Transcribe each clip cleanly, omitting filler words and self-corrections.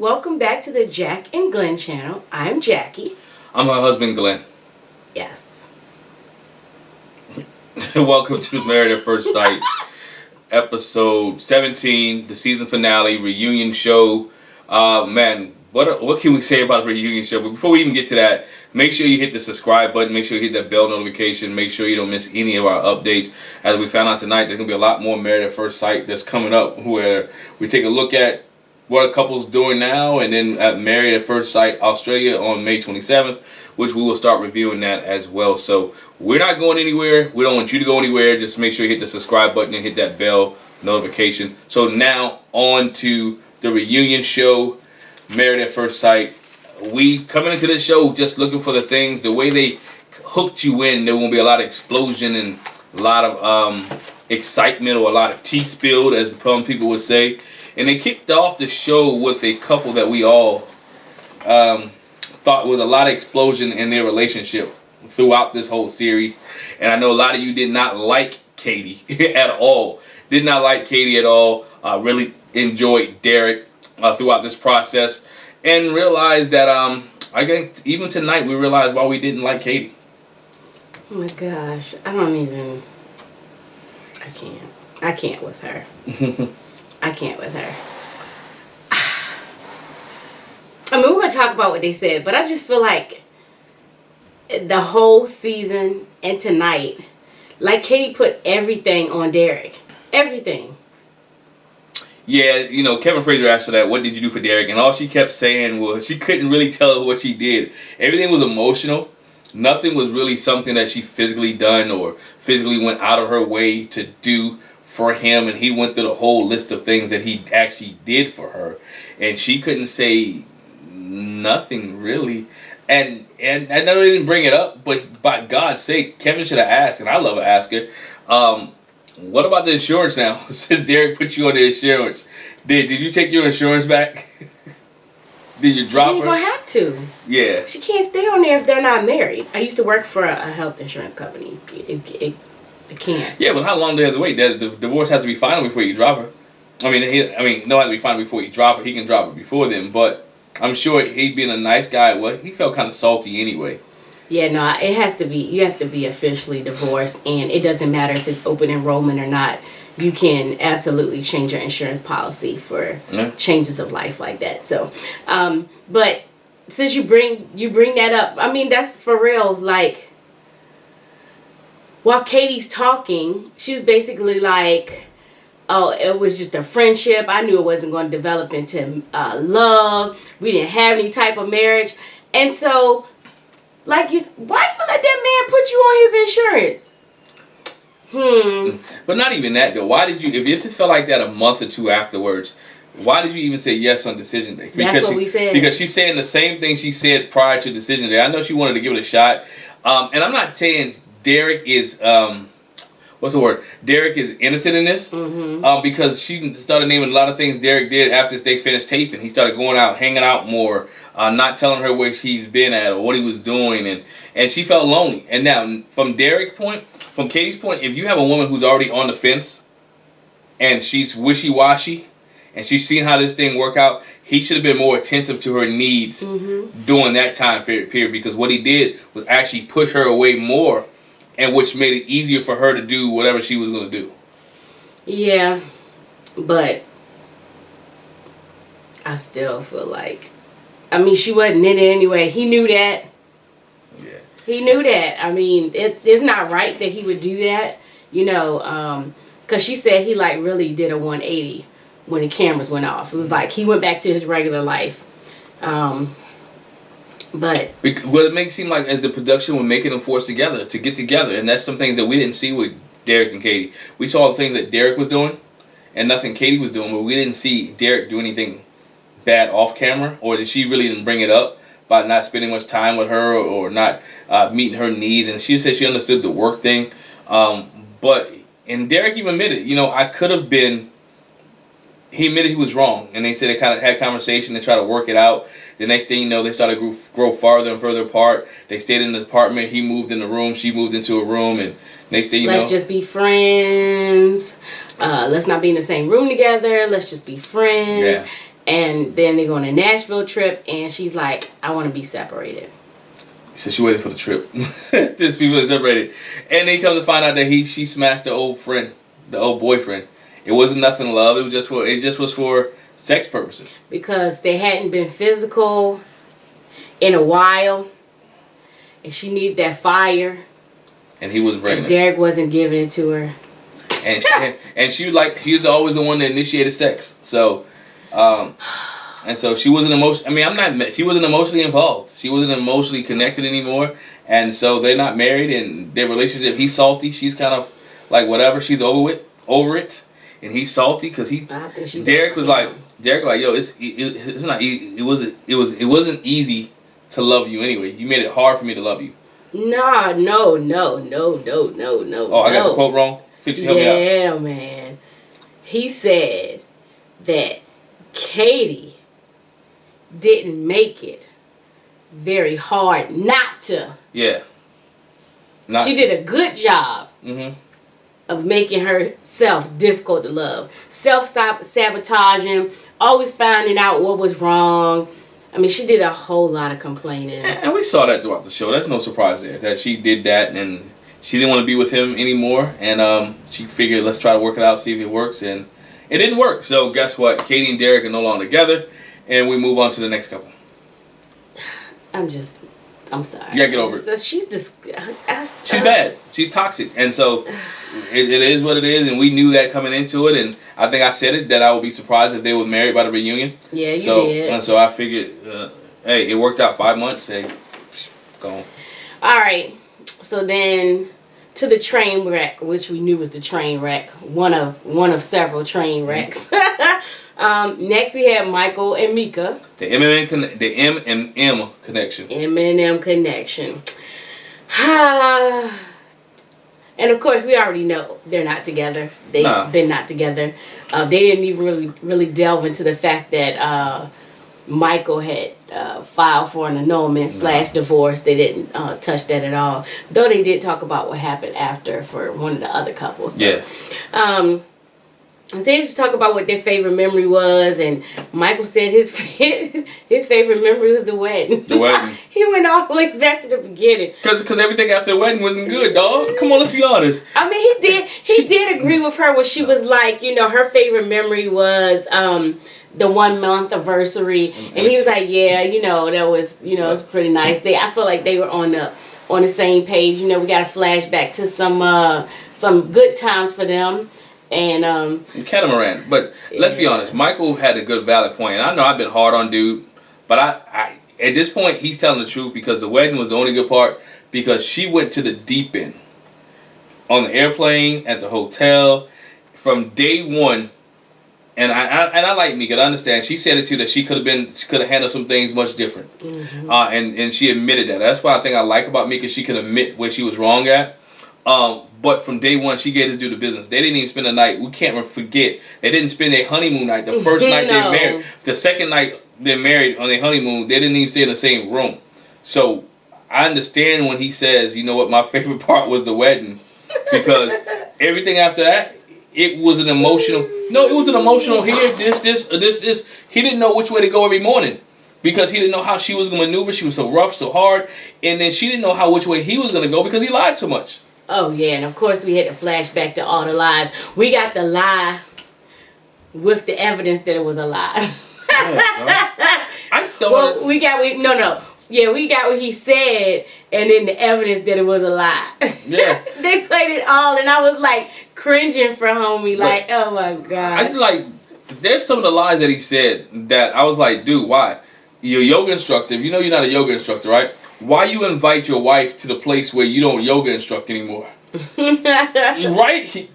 welcome back to the Jack and Glenn channel. I'm Jackie. I'm her husband, Glenn. Yes. Welcome to Married at First Sight, episode 17, the season finale, reunion show. Man, what can we say about a reunion show? But before we even get to that, make sure you hit the subscribe button. Make sure you hit that bell notification. Make sure you don't miss any of our updates. As we found out tonight, there's going to be a lot more Married at First Sight that's coming up where we take a look at what a couple's doing now, and then at Married at First Sight Australia on May 27th, which we will start reviewing that as well. So we're not going anywhere. We don't want you to go anywhere. Just make sure you hit the subscribe button and hit that bell notification. So now on to the reunion show, Married at First Sight. We coming into this show just looking for the things, the way they hooked you in. There won't be a lot of explosion and a lot of excitement or a lot of tea spilled, as some people would say. And they kicked off the show with a couple that we all thought was a lot of explosion in their relationship throughout this whole series. And I know a lot of you did not like Katie at all. Did not like Katie at all. Really enjoyed Derek throughout this process. And realized that, I think even tonight we realized why we didn't like Katie. Oh my gosh. I can't with her. I can't with her. I mean, we're going to talk about what they said, but I just feel like the whole season and tonight, like Katie put everything on Derek. Everything. Yeah, you know, Kevin Frazier asked her that, what did you do for Derek? And all she kept saying was she couldn't really tell her what she did. Everything was emotional. Nothing was really something that she physically done or physically went out of her way to do for him, and he went through the whole list of things that he actually did for her, and she couldn't say nothing really. And I know they didn't bring it up, but by God's sake, Kevin should have asked, and I love to ask her, what about the insurance now? Since Derek put you on the insurance, did you take your insurance back? Did you drop her? You're gonna have to. Yeah. She can't stay on there if they're not married. I used to work for a health insurance company. It can't. Yeah, but how long do they have to wait? The divorce has to be final before you drop her. No, it has to be final before you drop her. He can drop her before then, but I'm sure he being a nice guy, well, he felt kind of salty anyway. Yeah, no, it has to be. You have to be officially divorced, and it doesn't matter if it's open enrollment or not. You can absolutely change your insurance policy for changes of life like that. So, but since you bring that up, I mean, that's for real. Like, while Katie's talking, she was basically like, oh, it was just a friendship. I knew it wasn't going to develop into love. We didn't have any type of marriage. And so, like, why you let that man put you on his insurance? But not even that, though. Why did you, if it felt like that a month or two afterwards, why did you even say yes on decision day? That's what we said. Because she's saying the same thing she said prior to decision day. I know she wanted to give it a shot. And I'm not saying Derek is, what's the word? Derek is innocent in this. Because she started naming a lot of things Derek did after they finished taping. He started going out, hanging out more, not telling her where he's been at or what he was doing. And she felt lonely. And now, from Katie's point, if you have a woman who's already on the fence and she's wishy-washy and she's seen how this thing work out, he should have been more attentive to her needs during that time period, because what he did was actually push her away more, and which made it easier for her to do whatever she was going to do. Yeah, but I still feel like, I mean, she wasn't in it anyway. He knew that. Yeah. He knew that. I mean, it's not right that he would do that, you know, because she said he, like, really did a 180 when the cameras went off. It was like he went back to his regular life. But well, it makes it seem like as the production was making them force together to get together, and that's some things that we didn't see with Derek and Katie. We saw the things that Derek was doing and nothing Katie was doing, but we didn't see Derek do anything bad off camera, or that she really didn't bring it up by not spending much time with her or not meeting her needs. And she said she understood the work thing, and Derek even admitted, you know, I could have been. He admitted he was wrong, and they said they kind of had a conversation to try to work it out. The next thing you know, they started to grow farther and further apart. They stayed in the apartment. He moved in the room. She moved into a room, and next thing you know, let's just be friends. Let's not be in the same room together. Let's just be friends. Yeah. And then they go on a Nashville trip, and she's like, I want to be separated. So she waited for the trip. These people are separated. And then he comes to find out that she smashed the old friend, the old boyfriend. It wasn't nothing love. It just was for sex purposes. Because they hadn't been physical in a while. And she needed that fire. And he was bringing and Derek wasn't giving it to her. And she was always the one that initiated sex. So and so she wasn't she wasn't emotionally involved. She wasn't emotionally connected anymore. And so they're not married, and their relationship, he's salty. She's kind of like whatever. She's over it. And he's salty because Derek was like, yo, it's not easy. It wasn't easy to love you anyway. You made it hard for me to love you. No. Oh, I got the quote wrong? Fix you, help me out. Yeah, man. He said that Katie didn't make it very hard not to. Yeah. She did a good job of making herself difficult to love. Self-sabotaging, always finding out what was wrong. I mean, she did a whole lot of complaining. And we saw that throughout the show. That's no surprise there. That she did that, and she didn't want to be with him anymore. And she figured, let's try to work it out, see if it works. And it didn't work. So guess what? Katie and Derek are no longer together. And we move on to the next couple. I'm sorry. You gotta get over it. She's bad. She's toxic. And so it is what it is. And we knew that coming into it. And I think I said it, that I would be surprised if they were married by the reunion. Yeah, you did. And so I figured, hey, it worked out 5 months. Hey, go on. All right. So then to the train wreck, which we knew was the train wreck. One of several train wrecks. Next we have Michael and Meka. The M&M connection. M&M connection. And of course, we already know they're not together. They've been not together. They didn't even really delve into the fact that Michael had filed for an annulment / divorce. They didn't touch that at all. Though they did talk about what happened after for one of the other couples. But, so they just talk about what their favorite memory was, and Michael said his favorite memory was the wedding. The wedding. He went all the way back to the beginning. Because everything after the wedding wasn't good, dog. Come on, let's be honest. I mean, he did agree with her when she was like, her favorite memory was the 1 month anniversary, and he was like, yeah, that was, it was pretty nice. I feel like they were on the same page. We got a flashback to some good times for them. And Catamaran. But let's be honest, Michael had a good valid point. And I know I've been hard on dude, but I at this point he's telling the truth, because the wedding was the only good part, because she went to the deep end. On the airplane, at the hotel, from day one. And I like Meka. I understand. She said it too, that she could have handled some things much different. And she admitted that. That's what I think I like about Meka. She could admit where she was wrong at. But from day one, she gave this dude the business. They didn't even spend the night. We can't forget. They didn't spend their honeymoon night. The first night they were married. The second night they're married on their honeymoon, they didn't even stay in the same room. So I understand when he says, you know what, my favorite part was the wedding. Because everything after that, it was an emotional. No, it was an emotional here, this. He didn't know which way to go every morning. Because he didn't know how she was going to maneuver. She was so rough, so hard. And then she didn't know which way he was going to go because he lied so much. Oh, yeah, and of course we had to flash back to all the lies. We got the lie with the evidence that it was a lie. We got what he said, and then the evidence that it was a lie. Yeah. They played it all, and I was like cringing for homie, like, oh my God. I just like, there's some of the lies that he said that I was like, dude, why? You're a yoga instructor. You know you're not a yoga instructor, right? Why you invite your wife to the place where you don't yoga instruct anymore? Right?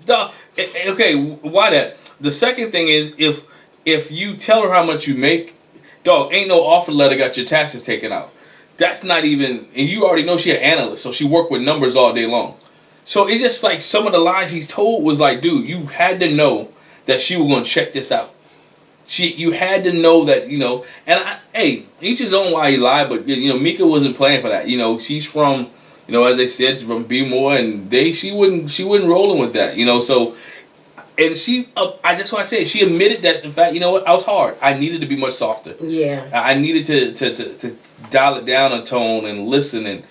Okay, why that? The second thing is, if you tell her how much you make, dog, ain't no offer letter got your taxes taken out. That's not even, and you already know she an analyst, so she worked with numbers all day long. So it's just like some of the lies he's told was like, dude, you had to know that she was going to check this out. You had to know that, and hey, each his own why he lied, but Meka wasn't playing for that. She's from, as they said, from B More, and she wasn't rolling with that. So And she, that's why I said she admitted that the fact, you know what, I was hard. I needed to be much softer. Yeah. I needed to dial it down a tone and listen.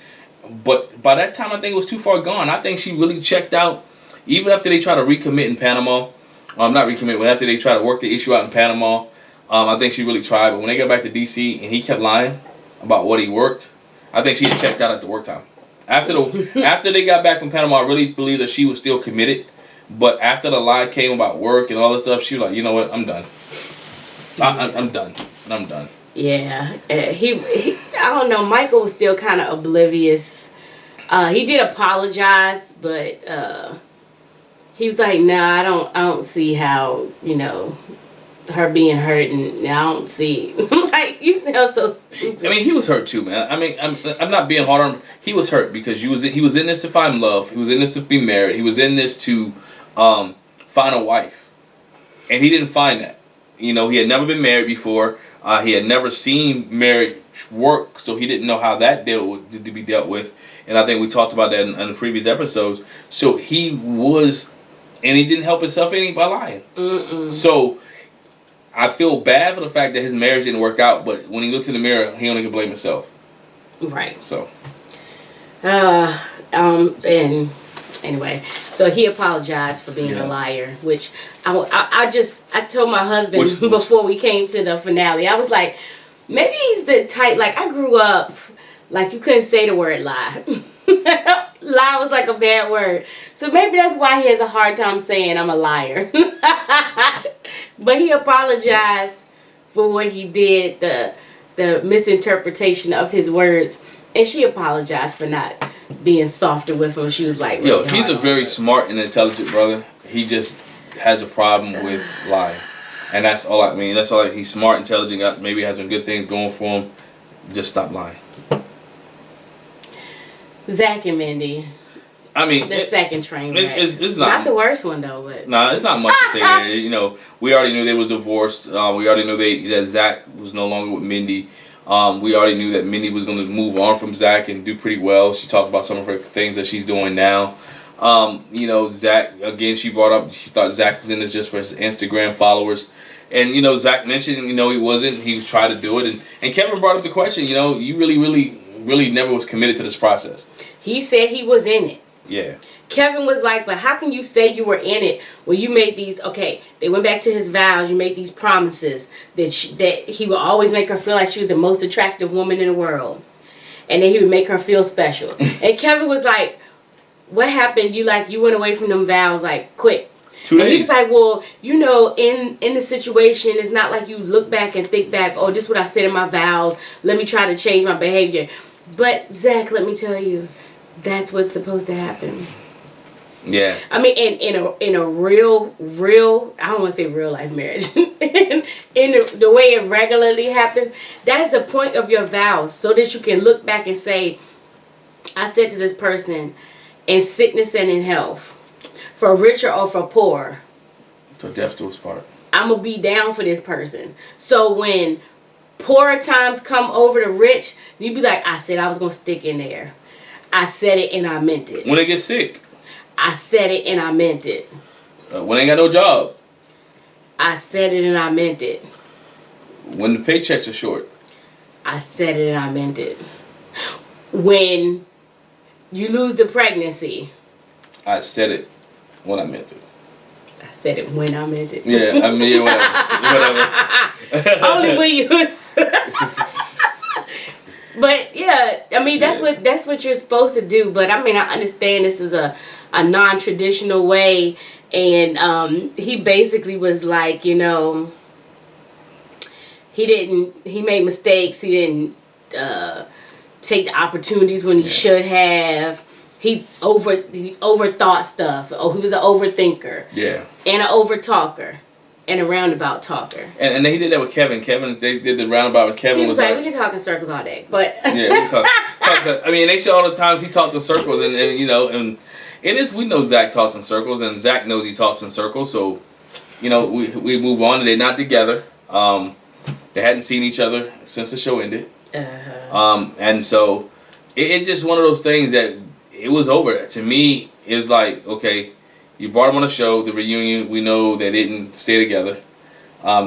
But by that time, I think it was too far gone. I think she really checked out, even after they tried to recommit in Panama. Not recommit, but after they tried to work the issue out in Panama, I think she really tried. But when they got back to D.C. and he kept lying about what he worked, I think she had checked out at the work time. After they got back from Panama, I really believe that she was still committed. But after the lie came about work and all this stuff, she was like, you know what, I'm done. I'm done. I'm done. Yeah. He I don't know, Michael was still kind of oblivious. He did apologize, but he was like, nah, I don't see how, you know, her being hurt, and I don't see. Like, you sound so stupid. I mean, he was hurt too, man. I mean, I'm not being hard on him. He was hurt because he was in this to find love. He was in this to be married. He was in this to find a wife, and he didn't find that. You know, he had never been married before. He had never seen marriage work, so he didn't know how that to be dealt with. And I think we talked about that in the previous episodes. So he was, and he didn't help himself any by lying. Mm-mm. So I feel bad for the fact that his marriage didn't work out, but when he looks in the mirror, he only can blame himself. Right. So. And anyway, so he apologized for being a liar, which I told my husband before we came to the finale. I was like, maybe he's the type, like, I grew up, like, you couldn't say the word lie. Lie was like a bad word. So maybe that's why he has a hard time saying I'm a liar. But he apologized for what he did, the misinterpretation of his words. And she apologized for not being softer with him. She was like, really, yo, he's a very smart and intelligent brother. He just has a problem with lying. And that's all I mean. That's all. He's smart, intelligent, maybe has some good things going for him. Just stop lying. Zach and Mindy. I mean, the second train wreck. It's not the worst one though, but it's not much to say there. You know, we already knew they was divorced. We already knew that Zach was no longer with Mindy. We already knew that Mindy was going to move on from Zach and do pretty well. She talked about some of her things that she's doing now. You know, Zach, again, she brought up, she thought Zach was in this just for his Instagram followers. And, you know, Zach mentioned, you know, he wasn't. He tried to do it. And Kevin brought up the question, you know, you really never was committed to this process. He said he was in it. Yeah. Kevin was like, but how can you say you were in it when you made these, okay, they went back to his vows, you made these promises that he would always make her feel like she was the most attractive woman in the world. And then he would make her feel special. And Kevin was like, what happened? You went away from them vows like quick. 2 days. And he was like, well, you know, in the situation, it's not like you look back and think back, oh, this is what I said in my vows. Let me try to change my behavior. But Zach, let me tell you, that's what's supposed to happen. Yeah. I mean, in a real, I don't want to say real life marriage. in the way it regularly happens, that is the point of your vows, so that you can look back and say, I said to this person, in sickness and in health, for richer or for poor, till death do us part, I'm going to be down for this person. So when poorer times come over the rich, you be like, I said I was going to stick in there. I said it and I meant it. When they get sick, I said it and I meant it. When they ain't got no job, I said it and I meant it. When the paychecks are short, I said it and I meant it. When you lose the pregnancy, I said it when I meant it. I said it when I meant it. Yeah, I mean, whatever. Only when you. But yeah, I mean that's what you're supposed to do. But I mean, I understand this is a non-traditional way, and he basically was like, you know, he made mistakes. He didn't take the opportunities when he should have. He overthought stuff. Oh, he was an overthinker. Yeah. And an overtalker. And a roundabout talker. And he did that with Kevin. They did the roundabout with Kevin. He was like, we can talk in circles all day. But yeah, we talk. I mean, they show all the times he talked in circles, and you know, and it is, we know Zach talks in circles, and Zach knows he talks in circles. So, you know, we move on. They're not together. They hadn't seen each other since the show ended. And so it's just one of those things that it was over. To me, it was like, okay, You brought them on the show. The reunion, we know they didn't stay together.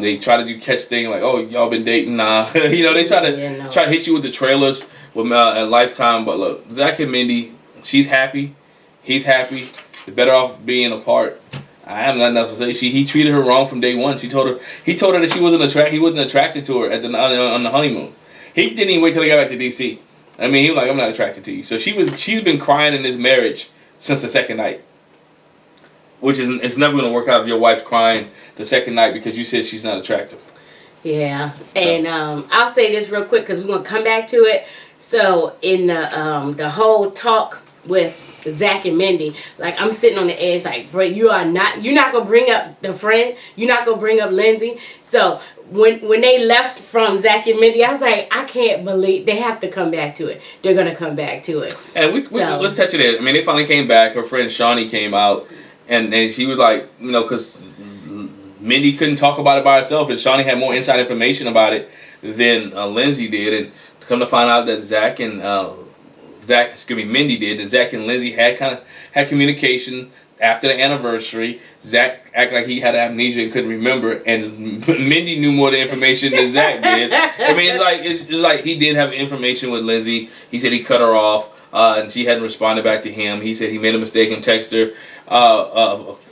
They try to do catch thing like, oh, y'all been dating? Nah. You know, they try to hit you with the trailers with at Lifetime. But look, Zach and Mindy, she's happy. He's happy. They're better off being apart. I have nothing else to say. He treated her wrong from day one. He told her that he wasn't attracted to her on the honeymoon. He didn't even wait till they got back to DC. I mean, he was like, I'm not attracted to you. So she's been crying in this marriage since the second night. Which is, it's never going to work out if your wife's crying the second night because you said she's not attractive. Yeah. And I'll say this real quick because we're going to come back to it. So in the whole talk with Zach and Mindy, like, I'm sitting on the edge like, bro, you're not going to bring up the friend. You're not going to bring up Lindsey. So when they left from Zach and Mindy, I was like, I can't believe they have to come back to it. They're going to come back to it. And let's touch it in. I mean, they finally came back. Her friend Shawnee came out. And she was like, you know, because Mindy couldn't talk about it by herself, and Shawnee had more inside information about it than Lindsey did. And to come to find out that Mindy did, that Zach and Lindsey had communication after the anniversary. Zach acted like he had amnesia and couldn't remember, and Mindy knew more of the information than Zach did. I mean, it's like he did have information with Lindsey. He said he cut her off. And she hadn't responded back to him. He said he made a mistake and texted her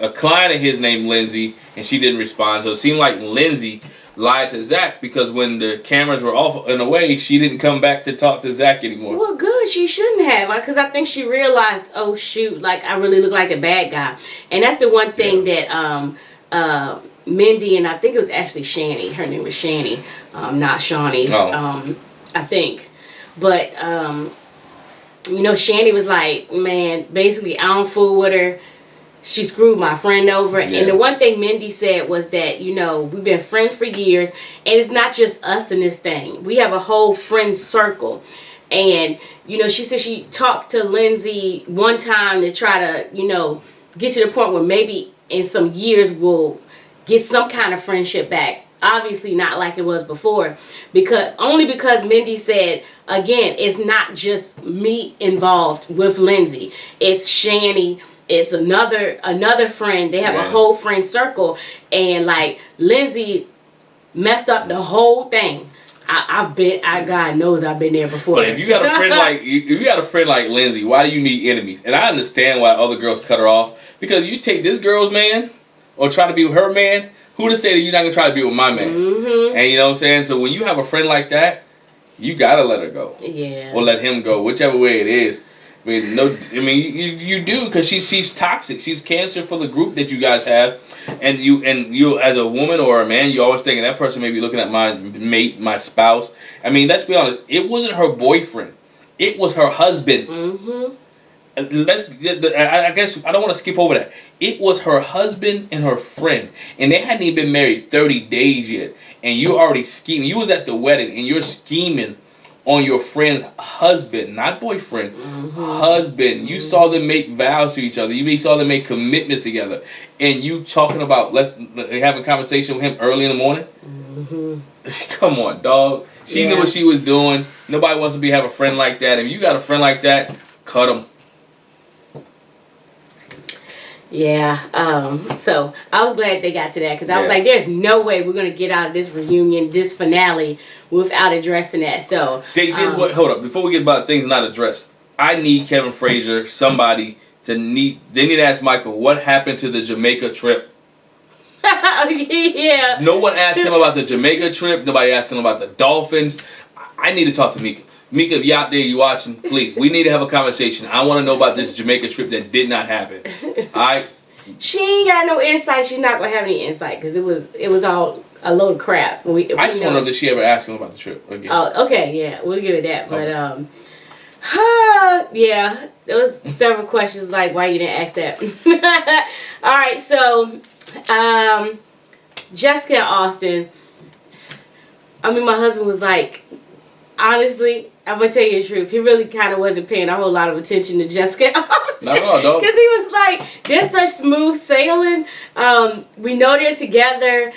a client of his named Lindsey, and she didn't respond. So it seemed like Lindsey lied to Zach because when the cameras were off and away, she didn't come back to talk to Zach anymore. Well, good. She shouldn't have, because I think she realized, oh shoot, like I really look like a bad guy. And that's the one thing that Mindy, and I think it was actually Shani. Her name was Shani, not Shawnee. Oh. I think, but. You know, Shani was like, man, basically, I don't fool with her. She screwed my friend over. Yeah. And the one thing Mindy said was that, you know, we've been friends for years. And it's not just us in this thing. We have a whole friend circle. And, you know, she said she talked to Lindsey one time to try to, you know, get to the point where maybe in some years we'll get some kind of friendship back. Obviously not like it was before, because Mindy said, again, it's not just me involved with Lindsey. It's Shani. It's another friend. They have a whole friend circle, and like Lindsey messed up the whole thing. God knows I've been there before. But if you got a friend like Lindsey, why do you need enemies? And I understand why other girls cut her off, because you take this girl's man or try to be with her man. Who to say that you're not going to try to be with my man? Mm-hmm. And you know what I'm saying? So when you have a friend like that, you got to let her go. Yeah. Or let him go, whichever way it is. I mean, you do, because she's toxic. She's cancer for the group that you guys have. And you as a woman or a man, you always thinking that person may be looking at my mate, my spouse. I mean, let's be honest. It wasn't her boyfriend. It was her husband. Mm-hmm. I guess I don't want to skip over that. It was her husband and her friend, and they hadn't even been married 30 days yet, and you already scheming. You was at the wedding, and you're scheming on your friend's husband, not boyfriend, husband. You saw them make vows to each other. You saw them make commitments together, and you talking about having a conversation with him early in the morning. Come on, dog. She knew what she was doing. Nobody wants to have a friend like that. If you got a friend like that, cut him. Yeah, so I was glad they got to that, because I was like, there's no way we're going to get out of this reunion, this finale, without addressing that. So they did what? Hold up, before we get about things not addressed, I need Kevin Frazier, they need to ask Michael, what happened to the Jamaica trip? Yeah. No one asked him about the Jamaica trip. Nobody asked him about the Dolphins. I need to talk to Meka. Meka, if you're out there, you watching, please, we need to have a conversation. I want to know about this Jamaica trip that did not happen. Alright? She ain't got no insight. She's not going to have any insight, because it was all a load of crap. I just want to know, did she ever ask him about the trip again? Oh, okay, yeah, we'll give it that. But, yeah, there was several questions like why you didn't ask that. Alright, so, Jessica Austin, I mean, my husband was like, honestly, I'm going to tell you the truth. He really kind of wasn't paying a whole lot of attention to Jessica Austin. No, dog. Because he was like, they're such smooth sailing. We know they're together.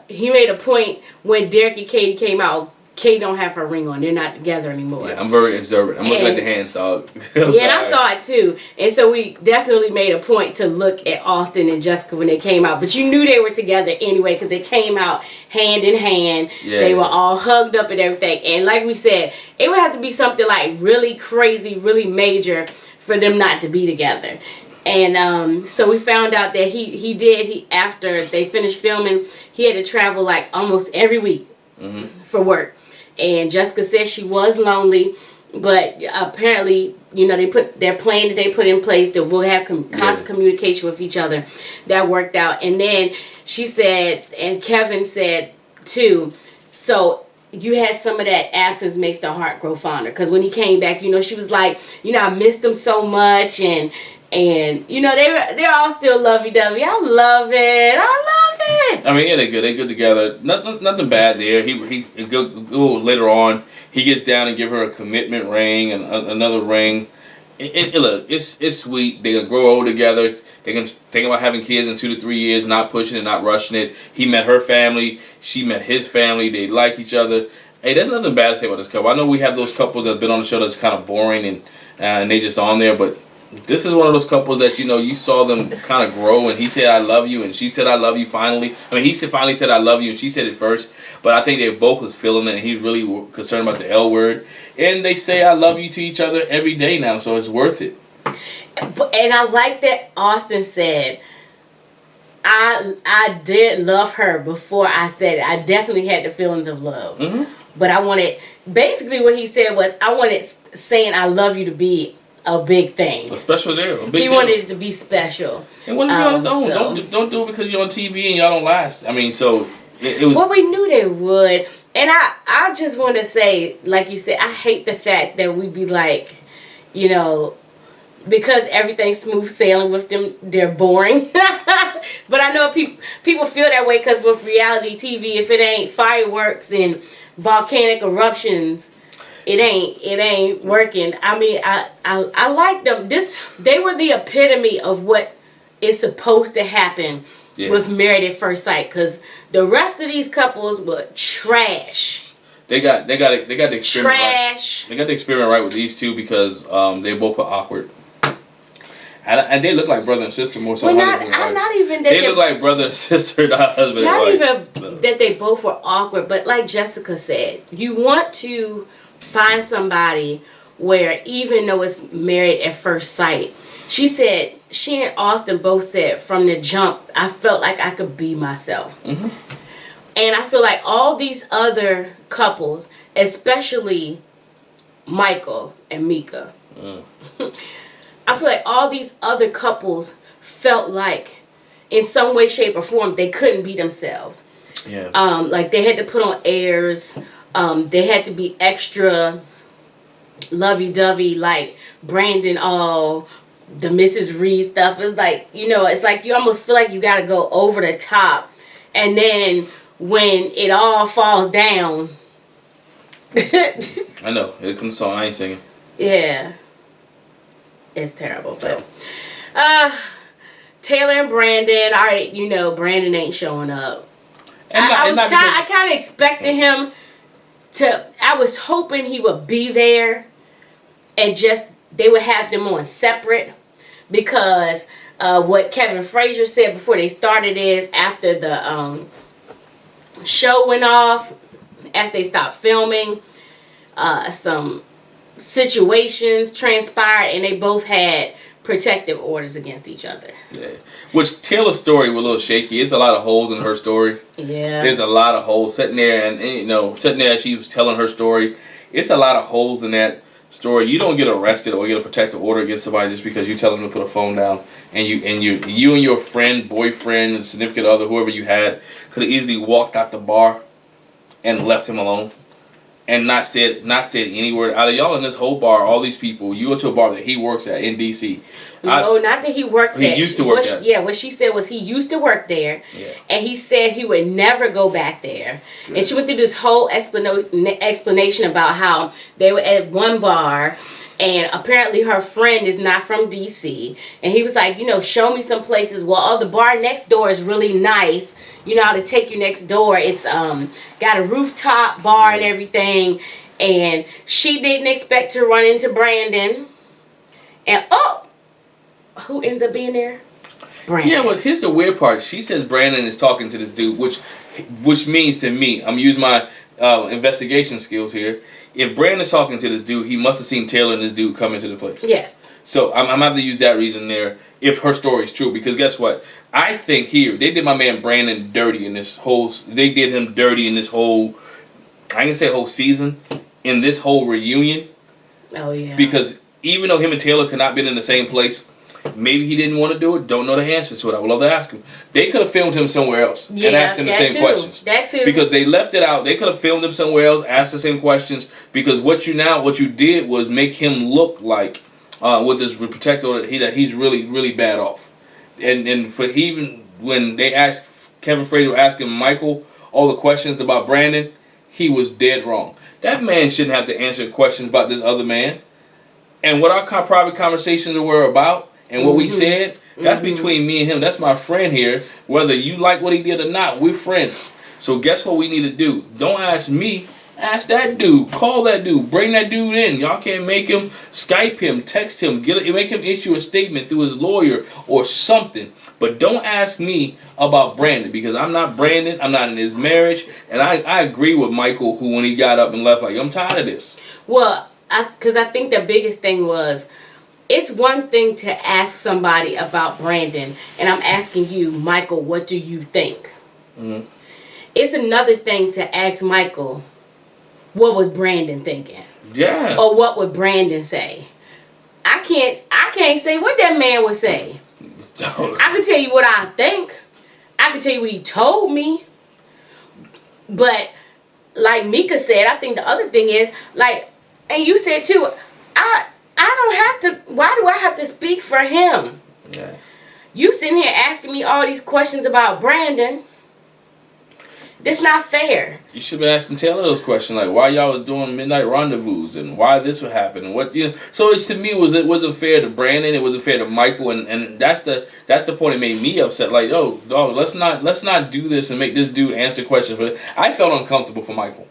He made a point when Derek and Katie came out Kay don't have her ring on. They're not together anymore. Yeah, I'm very observant. I'm looking at the hands, dog. Yeah, and I saw it too. And so we definitely made a point to look at Austin and Jessica when they came out. But you knew they were together anyway because they came out hand in hand. Yeah. They were all hugged up and everything. And like we said, it would have to be something like really crazy, really major for them not to be together. And so we found out that he after they finished filming, he had to travel like almost every week for work. And Jessica said she was lonely, but apparently, you know, their plan that they put in place that we'll have constant communication with each other. That worked out. And then she said, and Kevin said too, so you had some of that absence makes the heart grow fonder. Because when he came back, you know, she was like, you know, I missed him so much, and you know, they're all still lovey-dovey. I love it. I mean, yeah, they're good. They're good together. Nothing bad there. He go later on. He gets down and give her a commitment ring and another ring. Look, it's sweet. They're gonna grow old together. They can think about having kids in 2 to 3 years, not pushing it, not rushing it. He met her family. She met his family. They like each other. Hey, there's nothing bad to say about this couple. I know we have those couples that's been on the show that's kind of boring and they just on there, but this is one of those couples that, you know, you saw them kind of grow, and he said, I love you, and she said, I love you finally. I mean, finally said, I love you, and she said it first, but I think they both was feeling it, and he's really concerned about the L word. And they say, I love you to each other every day now, so it's worth it. And I like that Austin said, I did love her before I said it. I definitely had the feelings of love. But I wanted, basically what he said was, I wanted saying I love you to be a big thing. A special deal. He wanted it to be special. And when you on his own, don't do it because you're on TV and y'all don't last. I mean, so it was. Well, we knew they would. And I just want to say, like you said, I hate the fact that we be like, you know, because everything's smooth sailing with them, they're boring. But I know people feel that way because with reality TV, if it ain't fireworks and volcanic eruptions, it ain't working. I mean, I like them. They were the epitome of what is supposed to happen with Married at First Sight. Because the rest of these couples were trash. They got the experiment trash. Right. They got the experiment right with these two because they both were awkward. And they look like brother and sister more so. Well, not even that they look like brother and sister, not husband and wife. Not even that they both were awkward, but like Jessica said, you want to find somebody where even though it's Married at First Sight, she said, she and Austin both said from the jump, I felt like I could be myself. And I feel like all these other couples, especially Michael and Meka, I feel like all these other couples felt like in some way, shape, or form they couldn't be themselves. Like they had to put on airs. They had to be extra lovey-dovey, like Brandon, the Mrs. Reed stuff. It's like, you know, it's like you almost feel like you got to go over the top. And then when it all falls down. I know. Here comes the song. I ain't singing. Yeah. It's terrible. But Taylor and Brandon, all right, you know, Brandon ain't showing up. I kind of expected him to, I was hoping he would be there and just, they would have them on separate because what Kevin Frazier said before they started is after the show went off, after they stopped filming, some situations transpired and they both had protective orders against each other. Yeah. Which Taylor's story was a little shaky. There's a lot of holes in her story. Yeah. There's a lot of holes sitting there and you know, sitting there as she was telling her story. It's a lot of holes in that story. You don't get arrested or get a protective order against somebody just because you tell them to put a phone down and you and your friend, boyfriend, and significant other, whoever you had, could have easily walked out the bar and left him alone. And not said any word. Out of y'all in this whole bar, all these people, you go to a bar that he works at in D.C. No, not that he works at. He used to work at. Yeah, what she said was he used to work there. Yeah. And he said he would never go back there. Yeah. And she went through this whole explanation about how they were at one bar And apparently her friend is not from DC. And he was like, show me some places. Well, the bar next door is really nice. You know how to take you next door. It's got a rooftop bar and everything. And she didn't expect to run into Brandon. And who ends up being there? Brandon. Yeah, well, here's the weird part. She says Brandon is talking to this dude, which means to me, I'm using my investigation skills here. If Brandon's talking to this dude, he must have seen Taylor and this dude come into the place. Yes. So I'm going to have to use that reason there if her story is true. Because guess what? I think here, they did my man Brandon dirty in this whole... They did him dirty in this whole... I can say whole season. In this whole reunion. Oh, yeah. Because even though him and Taylor could not been in the same place... Maybe he didn't want to do it. Don't know the answers to it. I would love to ask him. They could have filmed him somewhere else and asked him the same questions. That too. Because they left it out. They could have filmed him somewhere else, asked the same questions. Because what you did was make him look like with his protector that he's really really bad off. And for even when they asked Kevin Frazier asking Michael all the questions about Brandon, he was dead wrong. That man shouldn't have to answer questions about this other man. And what our private conversations were about. And what we said, that's between me and him. That's my friend here. Whether you like what he did or not, we're friends. So guess what we need to do? Don't ask me. Ask that dude. Call that dude. Bring that dude in. Y'all can't make him, Skype him, text him, make him issue a statement through his lawyer or something. But don't ask me about Brandon because I'm not Brandon. I'm not in his marriage. And I agree with Michael who when he got up and left, like, I'm tired of this. Well, because I think the biggest thing was, it's one thing to ask somebody about Brandon, and I'm asking you, Michael, what do you think? Mm-hmm. It's another thing to ask Michael, what was Brandon thinking? Yeah. Or what would Brandon say? I can't say what that man would say. I can tell you what I think. I can tell you what he told me. But like Meka said, I think the other thing is, like, and you said too, I don't have to, why do I have to speak for him? Yeah. You sitting here asking me all these questions about Brandon. That's not fair. You should be asking Taylor those questions, like why y'all was doing midnight rendezvous and why this would happen and what So it's to me it wasn't fair to Brandon, it wasn't fair to Michael, and that's the point that made me upset. Like, oh dog, let's not do this and make this dude answer questions. But I felt uncomfortable for Michael.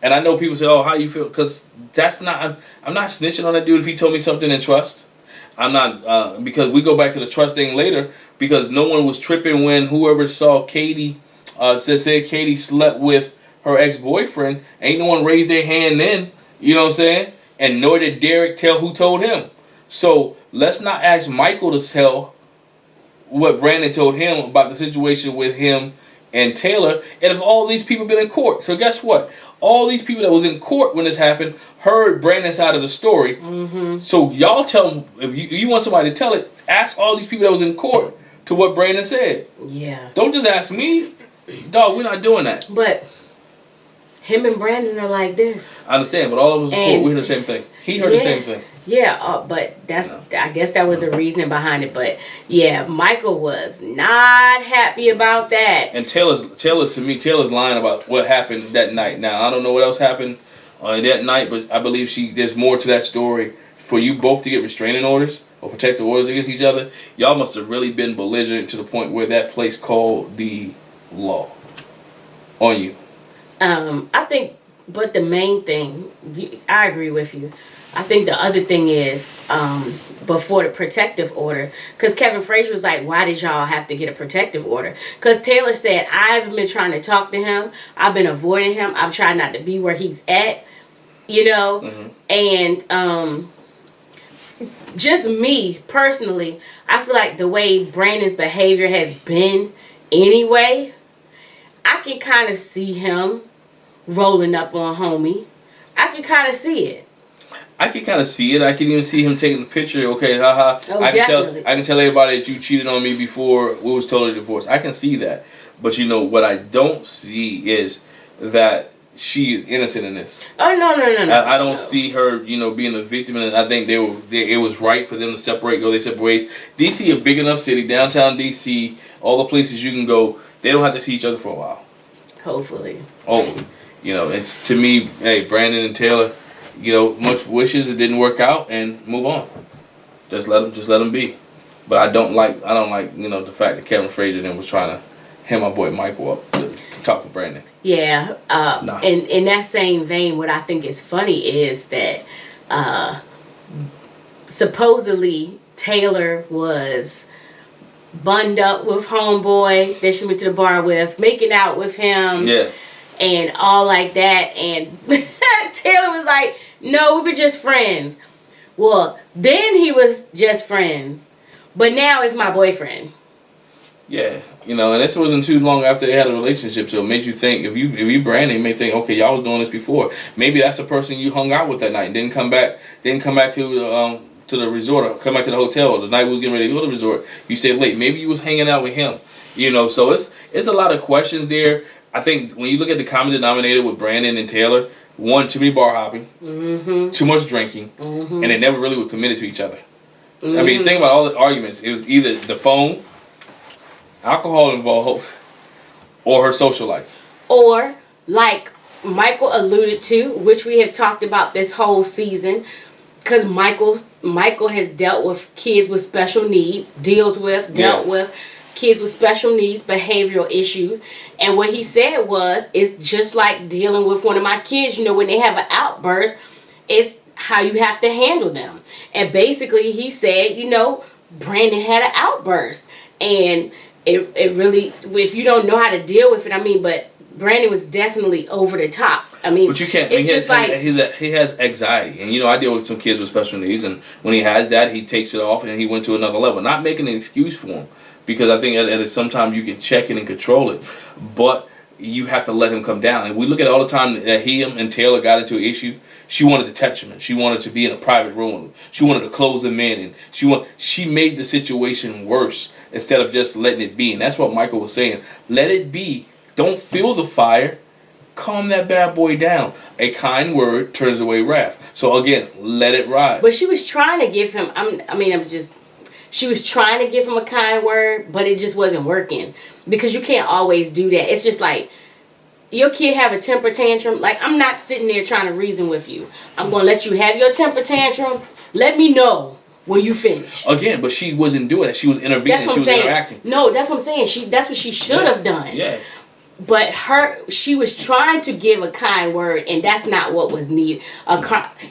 And I know people say, oh, how you feel? Because I'm not snitching on that dude if he told me something in trust. I'm not, because we go back to the trust thing later, because no one was tripping when whoever saw Katie, said Katie slept with her ex-boyfriend. Ain't no one raised their hand then, you know what I'm saying? And nor did Derek tell who told him. So let's not ask Michael to tell what Brandon told him about the situation with him and Taylor, and if all these people been in court. So guess what? All these people that was in court when this happened heard Brandon's side of the story. Mm-hmm. So y'all tell them, if you want somebody to tell it, ask all these people that was in court to what Brandon said. Yeah. Don't just ask me. Dog, we're not doing that. But him and Brandon are like this. I understand, but all of us in court, we heard the same thing. He heard the same thing. Yeah, but I guess that was the reason behind it. But yeah, Michael was not happy about that. And Taylor's lying about what happened that night. Now I don't know what else happened that night, but I believe there's more to that story. For you both to get restraining orders or protective orders against each other, y'all must have really been belligerent to the point where that place called the law on you. I think, but the main thing, I agree with you. I think the other thing is, before the protective order, because Kevin Frazier was like, why did y'all have to get a protective order? Because Taylor said, I've been trying to talk to him. I've been avoiding him. I'm trying not to be where he's at, Mm-hmm. And just me, personally, I feel like the way Brandon's behavior has been anyway, I can kind of see him rolling up on homie. I can kind of see it. I can kind of see it. I can even see him taking the picture. Okay, haha. Oh, I definitely. can tell everybody that you cheated on me before we was totally divorced. I can see that. But what I don't see is that she is innocent in this. Oh no. I don't see her, being a victim, and I think it was right for them to separate. Go their separate ways. DC, a big enough city, downtown DC, all the places you can go. They don't have to see each other for a while. Hopefully. It's to me, hey, Brandon and Taylor. much wishes it didn't work out, and move on. Just let them be. But I don't like the fact that Kevin Frazier then was trying to hand my boy Michael up to talk for Brandon. Yeah. Nah. And in that same vein, what I think is funny is that supposedly Taylor was bunned up with homeboy that she went to the bar with, making out with him. Yeah. And all like that. And Taylor was like, no, we were just friends. Well, then he was just friends. But now it's my boyfriend. Yeah. And this wasn't too long after they had a relationship, so it makes you think, if you Brandon, you may think, okay, y'all was doing this before. Maybe that's the person you hung out with that night and didn't come back to the resort, or come back to the hotel, or the night we was getting ready to go to the resort. You said late. Maybe you was hanging out with him. So it's a lot of questions there. I think when you look at the common denominator with Brandon and Taylor, one, too many bar hopping, too much drinking, and they never really were committed to each other. I mean, think about all the arguments. It was either the phone, alcohol involved, or her social life. Or, like Michael alluded to, which we have talked about this whole season, because Michael has dealt with kids with special needs, dealt with kids with special needs, behavioral issues. And what he said was, it's just like dealing with one of my kids, when they have an outburst, it's how you have to handle them. And basically he said, Brandon had an outburst. And it really, if you don't know how to deal with it, but Brandon was definitely over the top. But you can't. He has anxiety, and I deal with some kids with special needs, and when he has that, he takes it off, and he went to another level. Not making an excuse for him, because I think that sometimes you can check it and control it, but you have to let him come down. And we look at all the time that him and Taylor got into an issue. She wanted to touch him. She wanted to be in a private room with him. She wanted to close him in, and she made the situation worse instead of just letting it be. And that's what Michael was saying. Let it be. Don't feel the fire. Calm that bad boy down. A kind word turns away wrath. So again, let it ride. But she was trying to give him. She was trying to give him a kind word, but it just wasn't working, because you can't always do that. It's just like, your kid have a temper tantrum. Like, I'm not sitting there trying to reason with you. I'm gonna let you have your temper tantrum. Let me know when you finish. Again, but she wasn't doing it. She was intervening. She was interacting. No, that's what I'm saying. That's what she should have done. Yeah. But she was trying to give a kind word, and that's not what was needed.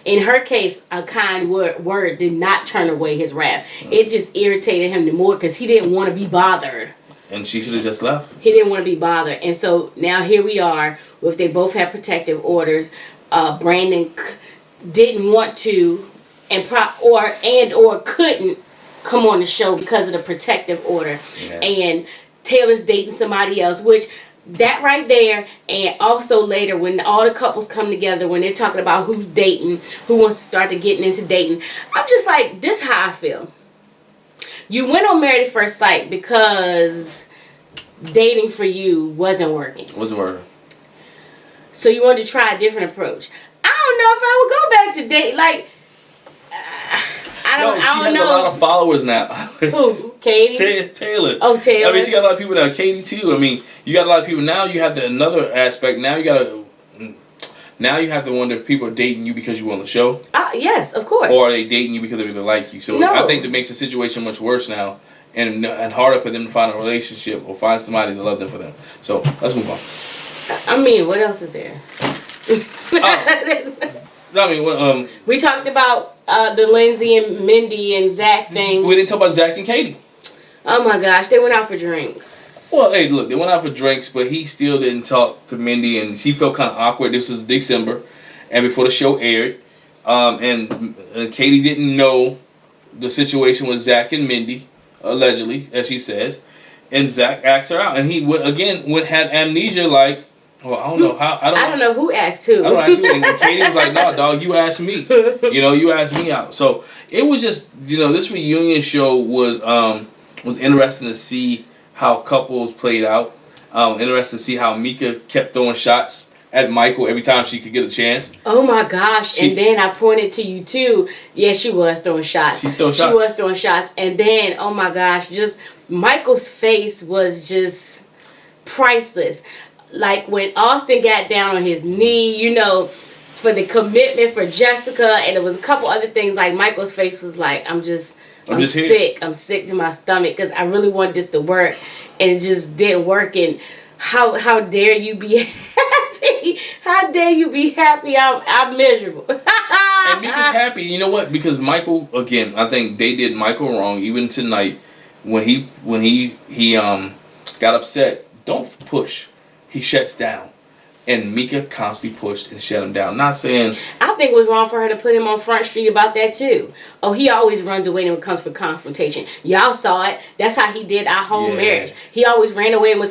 In her case, a kind word did not turn away his wrath. It just irritated him the more, because he didn't want to be bothered. And she should have just left. He didn't want to be bothered. And so now here we are, with they both have protective orders. Brandon didn't want to or couldn't come on the show because of the protective order. Yeah. And Taylor's dating somebody else, which that right there, and also later when all the couples come together, when they're talking about who's dating, who wants to start to getting into dating, I'm just like, this is how I feel. You went on Married at First Sight because dating for you wasn't working. So you wanted to try a different approach. I don't know if I would go back to date. Like, I don't know. She has a lot of followers now. Who? Katie? Taylor. Oh, Taylor. I mean, she got a lot of people now. Katie too. I mean, you got a lot of people now. You have another aspect. Now you have to wonder if people are dating you because you on the show. Yes, of course. Or are they dating you because they really like you? So no. I think that makes the situation much worse now, and harder for them to find a relationship or find somebody to love them for them. So let's move on. I mean, what else is there? We talked about the Lindsey and Mindy and Zach thing. We didn't talk about Zach and Katie. Oh my gosh, they went out for drinks. Well, hey, look, they went out for drinks, but he still didn't talk to Mindy, and she felt kind of awkward. This was December, and before the show aired, and Katie didn't know the situation with Zach and Mindy, allegedly, as she says, and Zach asked her out, and he had amnesia, like, well, I don't know how. I don't know who asked who. I don't know who. And Katie was like, "No, dog, you asked me. You asked me out." So it was just, this reunion show was interesting to see how couples played out. Interesting to see how Meka kept throwing shots at Michael every time she could get a chance. Oh my gosh! And then I pointed to you too. Yeah, she was throwing shots. She was throwing shots, and then oh my gosh, just Michael's face was just priceless. Like when Austin got down on his knee, for the commitment for Jessica, and it was a couple other things. Like Michael's face was like, I'm sick. Here. I'm sick to my stomach because I really wanted this to work, and it just didn't work. And how dare you be happy? How dare you be happy? I'm miserable. And Meka's happy. You know what? Because Michael, again, I think they did Michael wrong. Even tonight, when he got upset, don't push. He shuts down. And Meka constantly pushed and shut him down. Not saying... I think it was wrong for her to put him on Front Street about that, too. Oh, he always runs away when it comes for confrontation. Y'all saw it. That's how he did our whole marriage. He always ran away when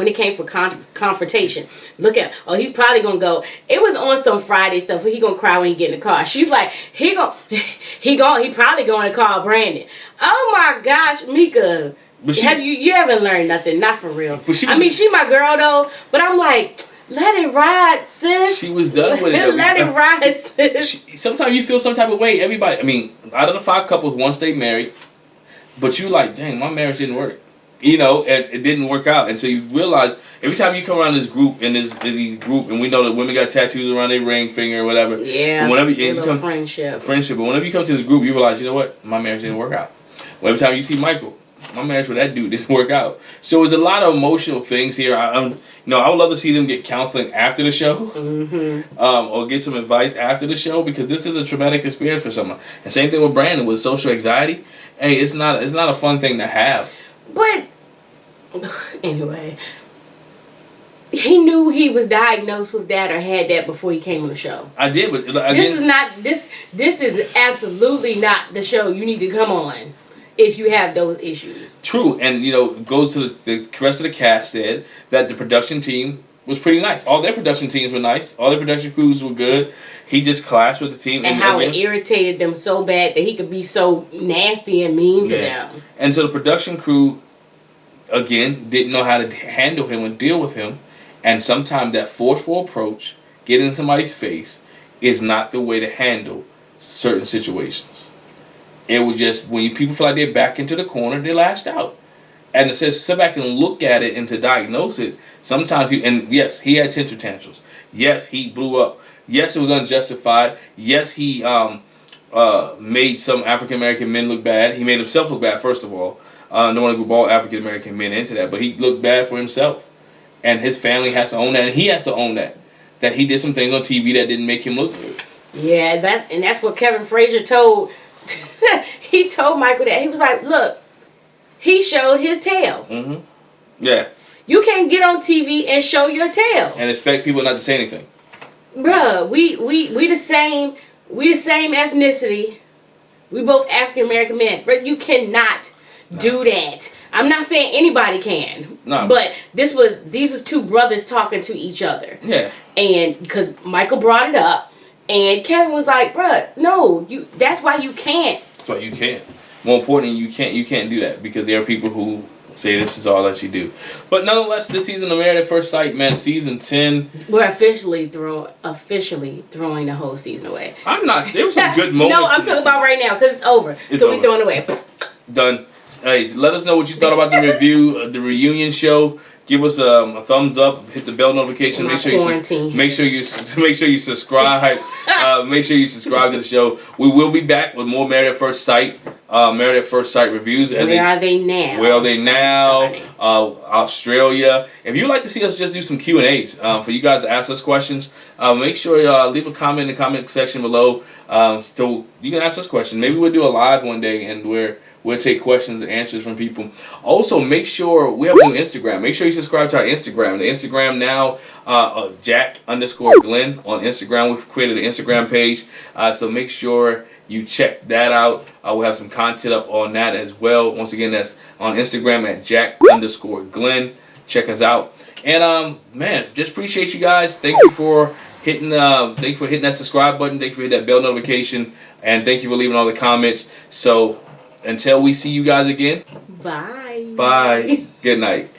it came for confrontation. Look at... Oh, he's probably going to go... It was on some Friday stuff where he going to cry when he get in the car. She's like, he probably going to call Brandon. Oh, my gosh, Meka. You haven't learned nothing. Not for real. She my girl, though. But I'm like... Let it ride, sis. She was done with it. Let it ride, sis. Sometimes you feel some type of way. Everybody, I mean, out of the 5 couples, 1 stayed married. But you like, dang, my marriage didn't work. You know, and it didn't work out. And so you realize every time you come around this group, and we know that women got tattoos around their ring finger or whatever. Yeah. And whenever you come friendship. But whenever you come to this group, you realize, you know what, my marriage didn't work out. Well, every time you see Michael, my marriage with that dude didn't work out. So there's a lot of emotional things here. I would love to see them get counseling after the show, or get some advice after the show, because this is a traumatic experience for someone. And same thing with Brandon with social anxiety. Hey, it's not a fun thing to have. But anyway, he knew he was diagnosed with that or had that before he came on the show. I did, but again, this is absolutely not the show you need to come on if you have those issues. True, and goes to the rest of the cast said that the production team was pretty nice. All their production teams were nice. All their production crews were good. He just clashed with the team. And how it irritated them so bad that he could be so nasty and mean to them. And so the production crew, again, didn't know how to handle him and deal with him. And sometimes that forceful approach, getting in somebody's face, is not the way to handle certain situations. It was just, when people feel like they're back into the corner, they lashed out. And it says, sit back and look at it and to diagnose it. Sometimes, yes, he had temper tantrums. Yes, he blew up. Yes, it was unjustified. Yes, he made some African-American men look bad. He made himself look bad, first of all. I don't want to group all African-American men into that, but he looked bad for himself. And his family has to own that, and he has to own that he did some things on TV that didn't make him look good. Yeah, that's what Kevin Frazier told... He told Michael that. He was like, look, he showed his tail. Mm-hmm. Yeah. You can't get on TV and show your tail. And expect people not to say anything. Bruh, we the same ethnicity. We both African American men. But you cannot do that. I'm not saying anybody can. No. But these was 2 brothers talking to each other. Yeah. And because Michael brought it up. And Kevin was like, bruh, no, that's why you can't. That's why you can't. More importantly, you can't do that, because there are people who say this is all that you do. But nonetheless, this season of Married at First Sight, man, season 10. We're officially throwing the whole season away. I'm not. There were some good moments. No, I'm talking about right now, because it's over. We're throwing it away. Done. Hey, let us know what you thought about the review, the reunion show. Give us a thumbs up. Hit the bell notification. Make sure you subscribe. Make sure you subscribe to the show. We will be back with more Married at First Sight. Married at First Sight reviews. Where are they now? Australia. If you'd like to see us just do some Q&As for you guys to ask us questions, make sure leave a comment in the comment section below. So you can ask us questions. Maybe we'll do a live one day and we'll take questions and answers from people. Also, make sure we have a new Instagram. Make sure you subscribe to our Instagram. The Instagram now, Jack_Glenn on Instagram. We've created an Instagram page. So make sure you check that out. We'll have some content up on that as well. Once again, that's on Instagram at Jack_Glenn. Check us out. And man, just appreciate you guys. Thank you for hitting that subscribe button. Thank you for hitting that bell notification. And thank you for leaving all the comments. So until we see you guys again. Bye. Bye. Good night.